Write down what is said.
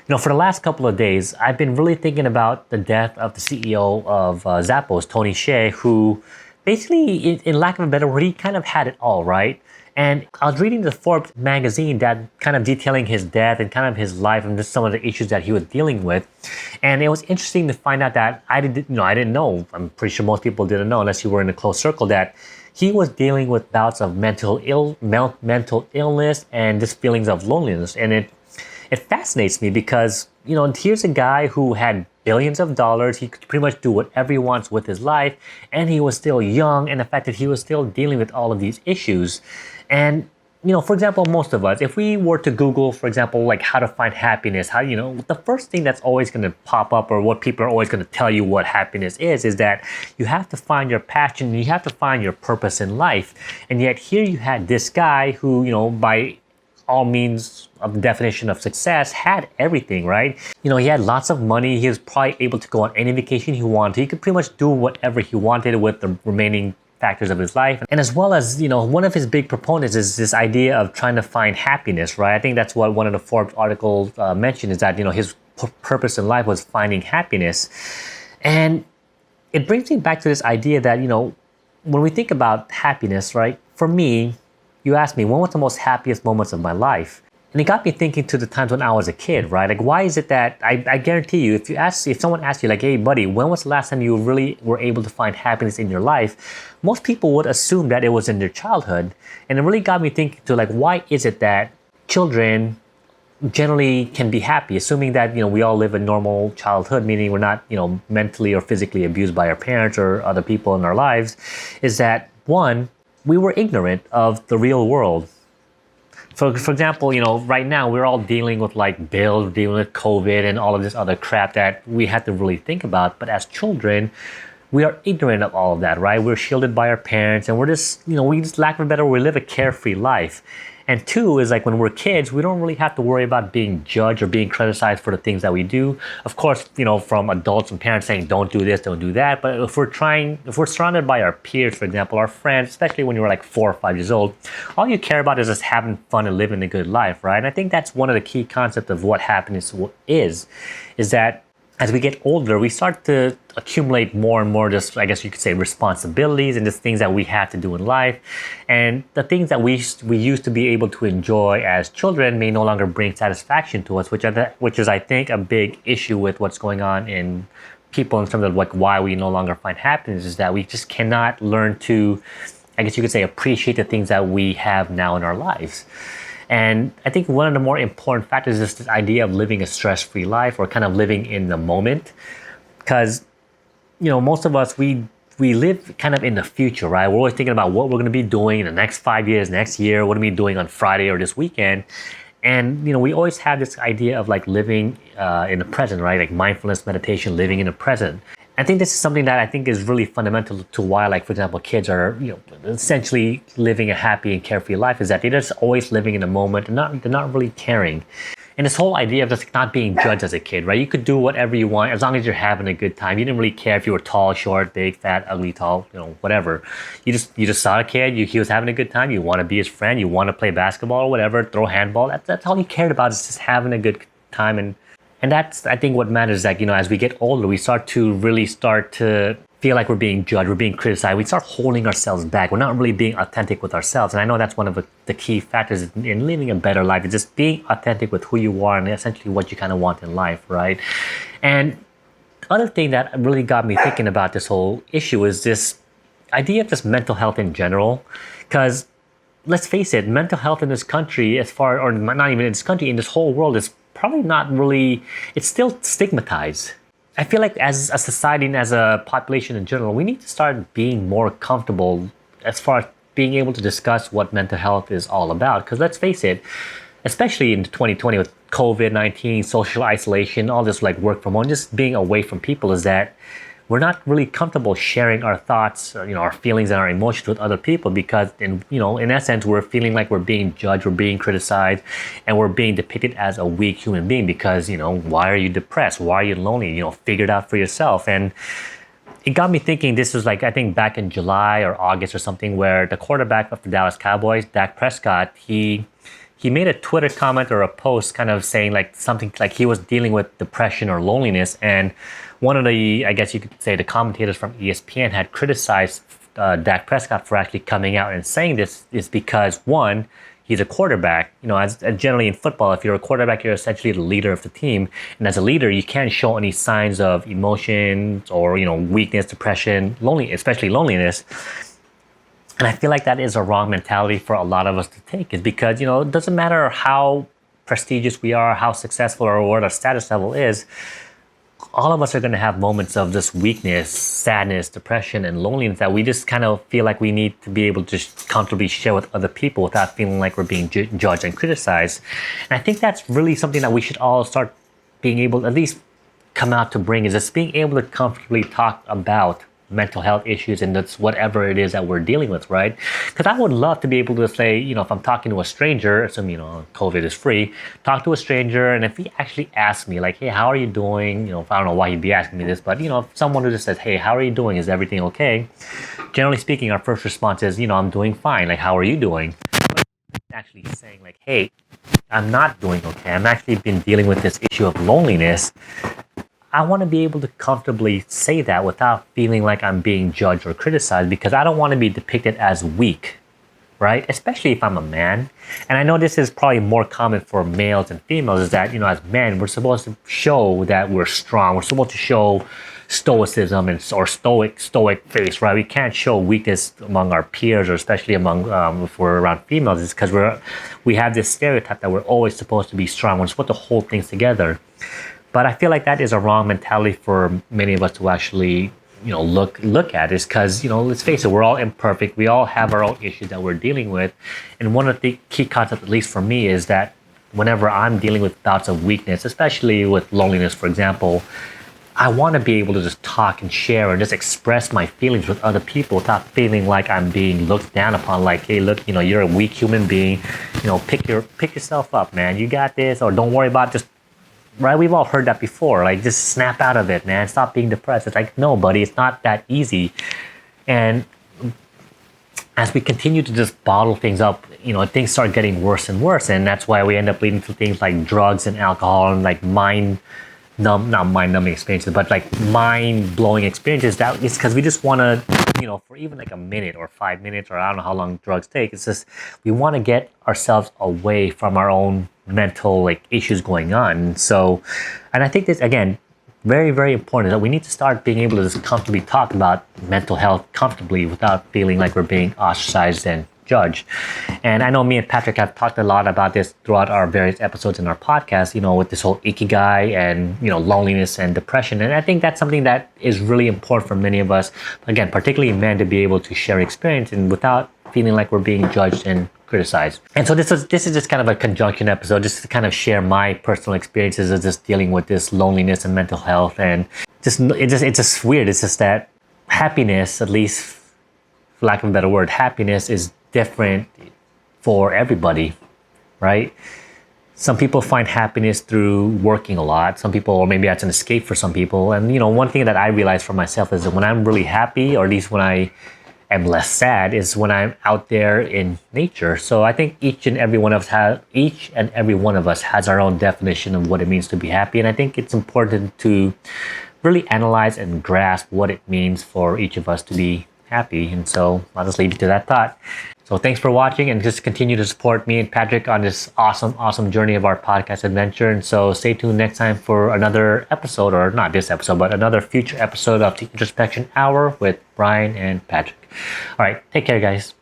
For the last couple of days, I've been really thinking about the death of the CEO of Zappos, Tony Hsieh, who basically, in lack of a better word, he kind of had it all, right? And I was reading the Forbes magazine that kind of detailing his death and kind of his life and just some of the issues that he was dealing with. And it was interesting to find out that I didn't know. I'm pretty sure most people didn't know unless you were in a close circle that he was dealing with bouts of mental illness and just feelings of loneliness. And it fascinates me because, here's a guy who had billions of dollars. He could pretty much do whatever he wants with his life. And he was still young. And the fact that he was still dealing with all of these issues. And, for example, most of us, if we were to Google, for example, like how to find happiness, the first thing that's always going to pop up or what people are always going to tell you what happiness is that you have to find your passion, you have to find your purpose in life. And yet here you had this guy who, by all means of the definition of success, had everything, right? He had lots of money. He was probably able to go on any vacation he wanted. He could pretty much do whatever he wanted with the remaining factors of his life. And as well as, one of his big proponents is this idea of trying to find happiness, right? I think that's what one of the Forbes articles mentioned is that, his purpose in life was finding happiness. And it brings me back to this idea that, when we think about happiness, right? For me, you asked me, when was the most happiest moments of my life? And it got me thinking to the times when I was a kid, right? Like, why is it that I guarantee you, if someone asked you, like, hey, buddy, when was the last time you really were able to find happiness in your life? Most people would assume that it was in their childhood. And it really got me thinking to, like, why is it that children generally can be happy, assuming that, we all live a normal childhood, meaning we're not, mentally or physically abused by our parents or other people in our lives, is that, one, we were ignorant of the real world. For example, right now we're all dealing with like bills, dealing with COVID and all of this other crap that we had to really think about. But as children, we are ignorant of all of that, right? We're shielded by our parents and we're just, we just lack of a better word, we live a carefree life. And two is like when we're kids, we don't really have to worry about being judged or being criticized for the things that we do. Of course, from adults and parents saying, don't do this, don't do that. But if we're surrounded by our peers, for example, our friends, especially when you're like 4 or 5 years old, all you care about is just having fun and living a good life, right? And I think that's one of the key concepts of what happiness is that as we get older, we start to accumulate more and more, just, I guess you could say, responsibilities and just things that we have to do in life. And the things that we used to be able to enjoy as children may no longer bring satisfaction to us, which is, I think, a big issue with what's going on in people in terms of like why we no longer find happiness, is that we just cannot learn to, I guess you could say, appreciate the things that we have now in our lives. And I think one of the more important factors is this idea of living a stress-free life or kind of living in the moment. Because, most of us, we live kind of in the future, right? We're always thinking about what we're going to be doing in the next 5 years, next year, what are we doing on Friday or this weekend. And, we always have this idea of like living in the present, right? Like mindfulness meditation, living in the present. I think this is something that I think is really fundamental to why, like, for example, kids are, essentially living a happy and carefree life, is that they're just always living in the moment and they're not really caring. And this whole idea of just not being judged as a kid, right? You could do whatever you want as long as you're having a good time. You didn't really care if you were tall, short, big, fat, ugly, tall, whatever. You just saw a kid, he was having a good time. You want to be his friend. You want to play basketball or whatever, throw handball. That's all you cared about, is just having a good time. And that's, I think, what matters. Like, as we get older, we start to feel like we're being judged, we're being criticized. We start holding ourselves back. We're not really being authentic with ourselves. And I know that's one of the key factors in living a better life, is just being authentic with who you are and essentially what you kind of want in life, right? And the other thing that really got me thinking about this whole issue is this idea of just mental health in general. Because let's face it, mental health in this country, or not even in this country, in this whole world, is probably not really, it's still stigmatized. I feel like as a society and as a population in general, we need to start being more comfortable as far as being able to discuss what mental health is all about. Because let's face it, especially in 2020 with COVID-19, social isolation, all this like work from home, just being away from people, is that we're not really comfortable sharing our thoughts, or, our feelings and our emotions with other people, because in essence, we're feeling like we're being judged, we're being criticized, and we're being depicted as a weak human being because, why are you depressed? Why are you lonely? Figure it out for yourself. And it got me thinking, this was like, I think back in July or August or something, where the quarterback of the Dallas Cowboys, Dak Prescott, he he made a Twitter comment or a post kind of saying like something like he was dealing with depression or loneliness. And one of the, I guess you could say, the commentators from ESPN had criticized Dak Prescott for actually coming out and saying this is because, one, he's a quarterback. You know, as generally in football, if you're a quarterback, you're essentially the leader of the team. And as a leader, you can't show any signs of emotions or, you know, weakness, depression, especially loneliness. And I feel like that is a wrong mentality for a lot of us to take, is because, you know, it doesn't matter how prestigious we are, how successful or what our status level is, all of us are going to have moments of this weakness, sadness, depression, and loneliness that we just kind of feel like we need to be able to just comfortably share with other people without feeling like we're being judged and criticized. And I think that's really something that we should all start being able to at least come out to bring, is just being able to comfortably talk about mental health issues and that's whatever it is that we're dealing with, right? Because I would love to be able to say, you know, if I'm talking to a stranger, assuming, you know, COVID is free, talk to a stranger, and if he actually asks me like, hey, how are you doing? You know, I don't know why he'd be asking me this, but, you know, if someone who just says, hey, how are you doing? Is everything okay? Generally speaking, our first response is, you know, I'm doing fine. Like, how are you doing? But actually saying like, hey, I'm not doing okay. I'm actually been dealing with this issue of loneliness. I want to be able to comfortably say that without feeling like I'm being judged or criticized, because I don't want to be depicted as weak, right? Especially if I'm a man. And I know this is probably more common for males and females, is that, you know, as men, we're supposed to show that we're strong. We're supposed to show stoicism or stoic face, right? We can't show weakness among our peers, or especially among if we're around females. It's because we have this stereotype that we're always supposed to be strong. We're supposed to hold things together. But I feel like that is a wrong mentality for many of us to actually, you know, look at, is because, you know, let's face it, we're all imperfect. We all have our own issues that we're dealing with. And one of the key concepts, at least for me, is that whenever I'm dealing with bouts of weakness, especially with loneliness, for example, I want to be able to just talk and share and just express my feelings with other people without feeling like I'm being looked down upon. Like, hey, look, you know, you're a weak human being. You know, pick yourself up, man. You got this, or don't worry about it. Just right? We've all heard that before. Like, just snap out of it, man. Stop being depressed. It's like, no, buddy, it's not that easy. And as we continue to just bottle things up, you know, things start getting worse and worse. And that's why we end up leading to things like drugs and alcohol and like not mind-numbing experiences, but like mind-blowing experiences. That is because we just want to, you know, for even like a minute or 5 minutes, or I don't know how long drugs take. It's just, we want to get ourselves away from our own mental like issues going on. So, and I think this, again, very, very important, that we need to start being able to just comfortably talk about mental health comfortably without feeling like we're being ostracized and judged. And I know me and Patrick have talked a lot about this throughout our various episodes in our podcast, you know, with this whole ikigai and, you know, loneliness and depression. And I think that's something that is really important for many of us, again, particularly men, to be able to share experience and without feeling like we're being judged and criticized. And so this is just kind of a conjunction episode, just to kind of share my personal experiences of just dealing with this loneliness and mental health. And it's just weird. It's just that happiness, at least for lack of a better word, happiness is different for everybody, right? Some people find happiness through working a lot. Some people, or maybe that's an escape for some people. And, you know, one thing that I realized for myself is that when I'm really happy, or at least when I am less sad, is when I'm out there in nature. So I think each and every one of us has our own definition of what it means to be happy. And I think it's important to really analyze and grasp what it means for each of us to be happy. And so I'll just leave you to that thought. So thanks for watching, and just continue to support me and Patrick on this awesome journey of our podcast adventure. And so stay tuned next time for another episode, or not this episode, but another future episode of the Introspection Hour with Brian and Patrick. All right, take care, guys.